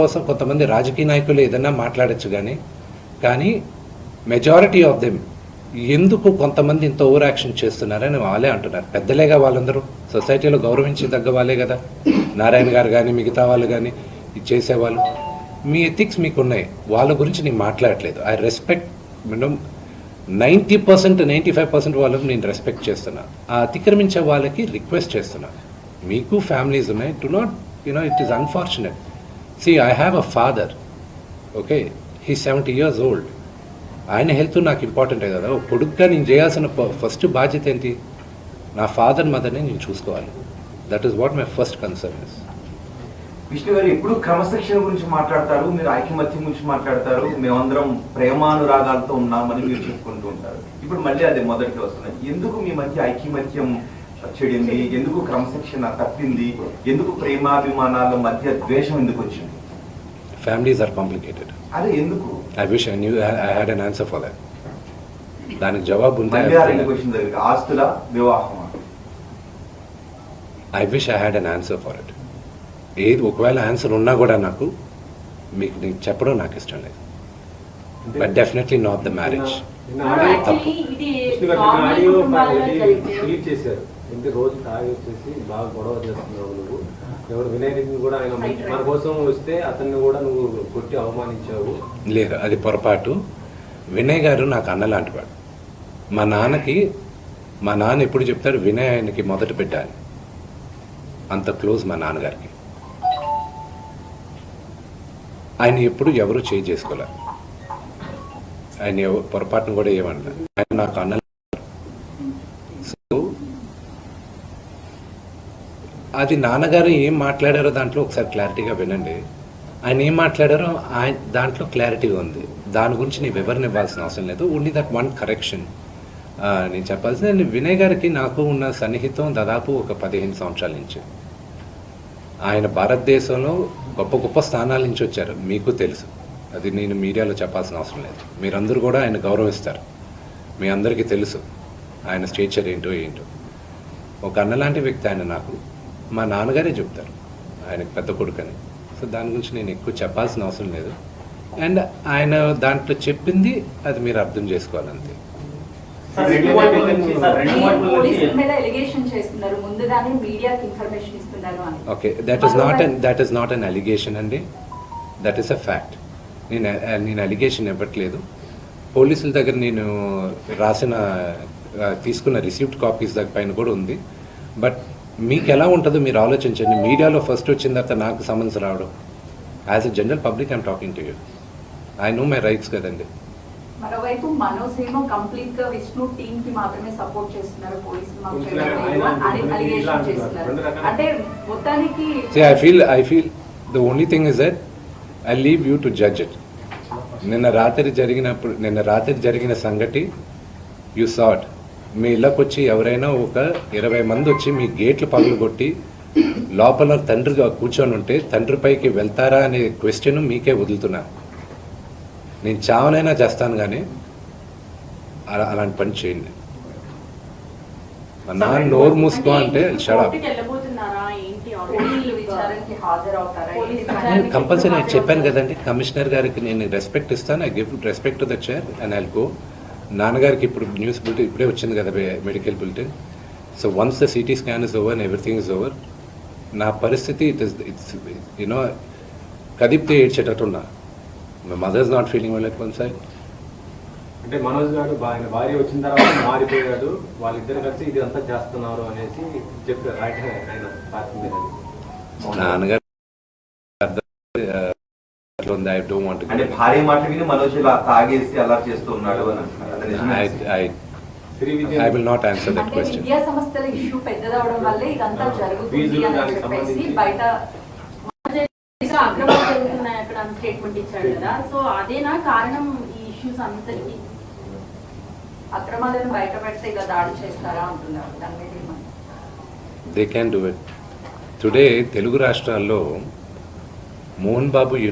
కోసం కొంతమంది రాజకీయ నాయకులు ఏదైనా మాట్లాడచ్చు కానీ మెజారిటీ ఆఫ్ దెమ్ ఎందుకు కొంతమంది ఇంత ఓవర్ యాక్షన్ చేస్తున్నారని వాళ్ళే అంటున్నారు. పెద్దలేగా వాళ్ళందరూ సొసైటీలో గౌరవించదగ్గ వాళ్ళే కదా. నారాయణ గారు కానీ మిగతా వాళ్ళు కానీ ఇది చేసేవాళ్ళు. మీ ఎథిక్స్ మీకు ఉన్నాయి, వాళ్ళ గురించి నేను మాట్లాడట్లేదు. ఐ రెస్పెక్ట్ 90% 95% వాళ్ళకి నేను రెస్పెక్ట్ చేస్తున్నా. ఆ అతిక్రమించే వాళ్ళకి రిక్వెస్ట్ చేస్తున్నా, మీకు ఫ్యామిలీస్ ఉన్నాయి, do not it is unfortunate. See, I have a father, okay, he's 70 years old. ఆయన హెల్త్ నాకు ఇంపార్టెంటే కదా. కొడుకుగా నేను చేయాల్సిన ఫస్ట్ బాధ్యత ఏంటి? నా ఫాదర్ మదర్ని నేను చూసుకోవాలి. That is what my first concern is. Vishnu గారు ఎప్పుడు క్రమశిక్షణ గురించి మాట్లాడతారు, మీరు ఐకమత్యం గురించి మాట్లాడతారు, మేమందరం ప్రేమానురాగాలతో ఉన్నామని మీరు చెప్పుకుంటూ ఉంటారు. ఇప్పుడు మళ్ళీ అది మొదటికి వస్తున్నాయి. ఎందుకు మీ మధ్య ఐకమత్యం చెడింది? ఎందుకు క్రమశిక్షణ తప్పింది? ఎందుకు ప్రేమాభిమానాల మధ్య ద్వేషం ఎందుకు వచ్చింది? Families are complicated. అదే ఎందుకు? I wish I had an answer for that. దానికి జవాబు ఉందా? ఆస్తుల వివాహం. I wish I had an answer for it. ఏది ఒకవేళ ఆన్సర్ ఉన్నా కూడా నాకు నీకు చెప్పడం నాకు ఇష్టం లేదు. But definitely not the marriage. రోజు తాగి వచ్చేసి బాగా గొడవ చేస్తున్నావు నువ్వు. ఎవరు వినయ్ రెడ్డిని కూడా ఆయన మన కోసం వస్తే అతన్ని కూడా నువ్వు కొట్టి అవమానించావు. లేదు, అది పొరపాటు. వినయ్ గారు నాకు అన్నలాంటి వాడు. మా నాన్న ఎప్పుడు చెప్తారు, వినయ్ ఆయనకి మొదట పెట్టాలి. అంత క్లోజ్ మా నాన్నగారికి. ఆయన ఎప్పుడు ఎవరు చేయి చేసుకోలేరు. ఆయన పొరపాటును కూడా ఏమన్నారు. ఆయన నాకు అన్న. సో అది నాన్నగారు ఏం మాట్లాడారో దాంట్లో ఒకసారి క్లారిటీగా వినండి. ఆయన ఏం మాట్లాడారో దాంట్లో క్లారిటీగా ఉంది. దాని గురించి నేను వివరణ ఇవ్వాల్సిన అవసరం లేదు. ఓన్లీ దట్ వన్ కరెక్షన్ నేను చెప్పాల్సింది. వినయ్ గారికి నాకు ఉన్న సన్నిహితం దాదాపు ఒక 15 సంవత్సరాల నుంచి. ఆయన భారతదేశంలో గొప్ప గొప్ప స్థానాల నుంచి వచ్చారు, మీకు తెలుసు. అది నేను మీడియాలో చెప్పాల్సిన అవసరం లేదు. మీరందరూ కూడా ఆయన గౌరవిస్తారు. మీ అందరికీ తెలుసు ఆయన స్టేచర్ ఏంటో. ఒక అన్నలాంటి వ్యక్తి ఆయన. నాకు మా నాన్నగారే చెప్తారు ఆయనకు పెద్ద కొడుకని. సో దాని గురించి నేను ఎక్కువ చెప్పాల్సిన అవసరం లేదు. అండ్ ఆయన దాంట్లో చెప్పింది అది మీరు అర్థం చేసుకోవాలంతే. Okay, that is not an allegation అండి, దట్ ఈస్ అ ఫ్యాక్ట్. నేను అలిగేషన్ ఇవ్వట్లేదు. పోలీసుల దగ్గర నేను తీసుకున్న రిసీప్ట్ కాపీస్ దగ్గర పైన కూడా ఉంది. బట్ మీకు ఎలా ఉంటుందో మీరు ఆలోచించండి. మీడియాలో ఫస్ట్ వచ్చిన తర్వాత నాకు సమన్స్ రావడం. As a general public I'm talking to you. I know my rights కదండి. మరోవైపు మనోజ్ ఏమో కంప్లీట్ గా విష్ణు టీమ్ కి మాత్రమే సపోర్ట్ చేస్తున్నారు, పోలీసులు అంటే మొత్తానికి. I feel the only thing is that I leave you to judge it. నిన్న రాత్రి జరిగిన సంగతి యూ సాట్. మీ ఇళ్ళకి వచ్చి ఎవరైనా ఒక 20 మంది వచ్చి మీ గేట్లు పగులు కొట్టి లోపల తండ్రిగా కూర్చొని ఉంటే తండ్రిపైకి వెళ్తారా అనే క్వశ్చన్ మీకే వదులుతున్నా. నేను చావనైనా చేస్తాను కానీ అలాంటి పని చేయండి. మా నాన్న నోరు మూసుకో అంటే షడప్. కంపల్సరీ నేను చెప్పాను కదండి, కమిషనర్ గారికి నేను రెస్పెక్ట్ ఇస్తాను. I give respect to the chair and I'll go. నాన్నగారికి ఇప్పుడు న్యూస్ బులెటిన్ ఇప్పుడే వచ్చింది కదా, medical bulletin. So once the CT scan is over and everything is over, నా పరిస్థితి ఇట్స్ కదిపితే ఏడ్చేటట్టున్నా. My mother is not feeling well at one side. అంటే మనోజ్ గారు ఆయన భార్య వచ్చిన తర్వాత మారిపోయాడు, వాళ్ళిద్దరు కలిసి ఇది అంతా చేస్తున్నారు అనేసి చెప్పారు ఆయన పార్టీ మీద. నాన్నగారు I will not answer that question. విద్యా సంస్థల ఇష్యూ పెద్దదవడం వల్లే ఇదంతా జరుగుతుంది అని చెప్పేసి బయట అక్రమాలు జరుగుతున్నాయి అక్కడ స్టేట్మెంట్ ఇచ్చాడు కదా. సో అదేనా కారణం ఈ ఇష్యూస్ అంతటికి? అక్రమాలను బయట పెడితే ఇక దాడి చేస్తారా అంటున్నారు. దాని మీద They can do it. Today Telugu రాష్ట్రాల్లో మోహన్ బాబు